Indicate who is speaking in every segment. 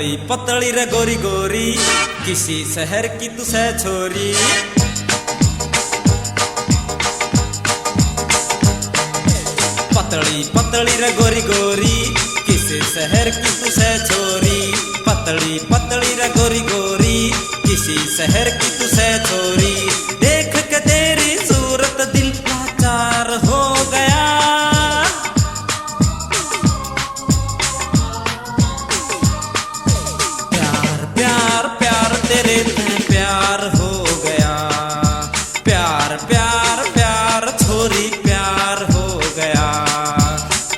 Speaker 1: पतली पतली रे गोरी गोरी, किसी शहर की तू सै छोरी। पतली पतली रे गोरी गोरी, किसी शहर की तू सै छोरी। पतली पतली रे गोरी गोरी, किसी शहर की तू सै छोरी। देख के तेरी सूरत दिल लाचार हो गया। प्यार प्यार प्यार तेरे में प्यार हो गया। प्यार प्यार प्यार छोरी प्यार हो गया।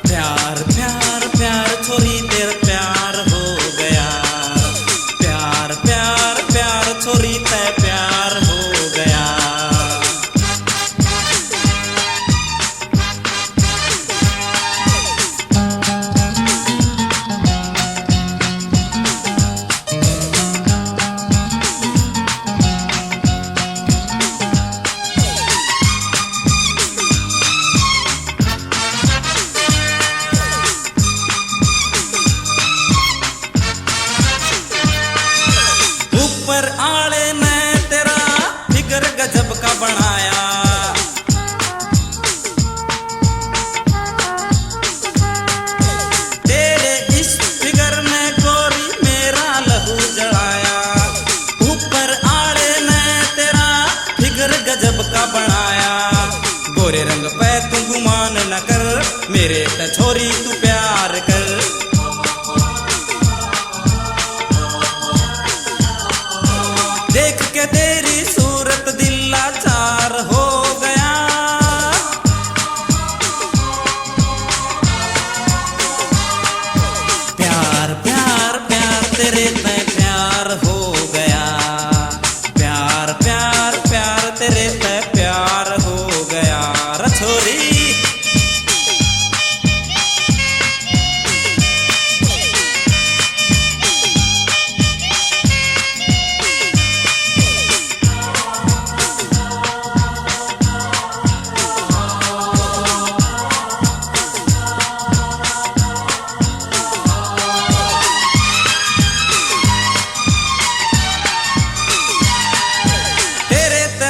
Speaker 1: प्यार प्यार प्यार छोरी तेरा प्यार हो गया। प्यार प्यार प्यार छोरी ते प्यार हो गया। ऊपर आले ने तेरा फिगर गजब का बनाया। तेरे इस फिगर ने गोरी मेरा लहू जलाया। ऊपर आले ने तेरा फिगर गजब का बनाया। गोरे रंग पे तू गुमान न कर, मेरे ते छोरी तू प्यार कर। देख के तेरी सूरत दिल लाचार हो गया। प्यार प्यार प्यार तेरे में प्यार हो गया। प्यार प्यार प्यार तेरे में प्यार हो गया। रे छोरी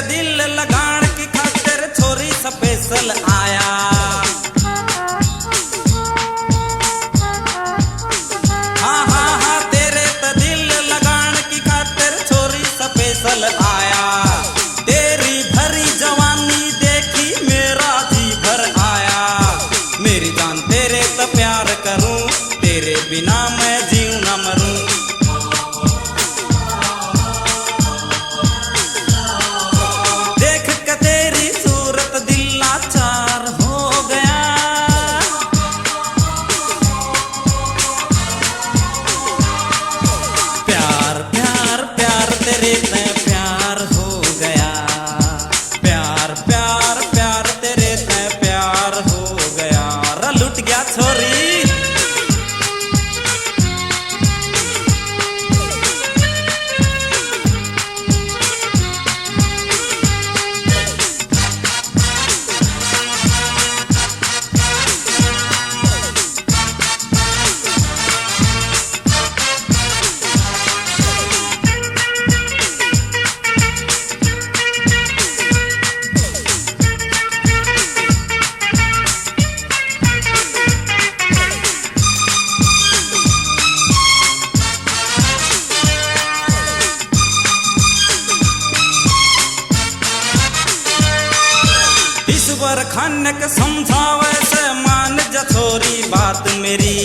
Speaker 1: दिल लगान की खातिर छोरी स्पेशल आया। हाँ हाँ हाँ तेरे ते दिल लगान की खातिर छोरी स्पेशल आया। तेरी भरी जवानी देखी मेरा जी भर आया। मेरी जान तेरे ते प्यार करूं, तेरे बिना मैं जीऊं न मरूं। तेरे में प्यार हो गया। प्यार प्यार प्यार तेरे में प्यार हो गया। रा लुट गया छोरी। ईश्वर खान के समझावे से मान जा छोरी बात मेरी।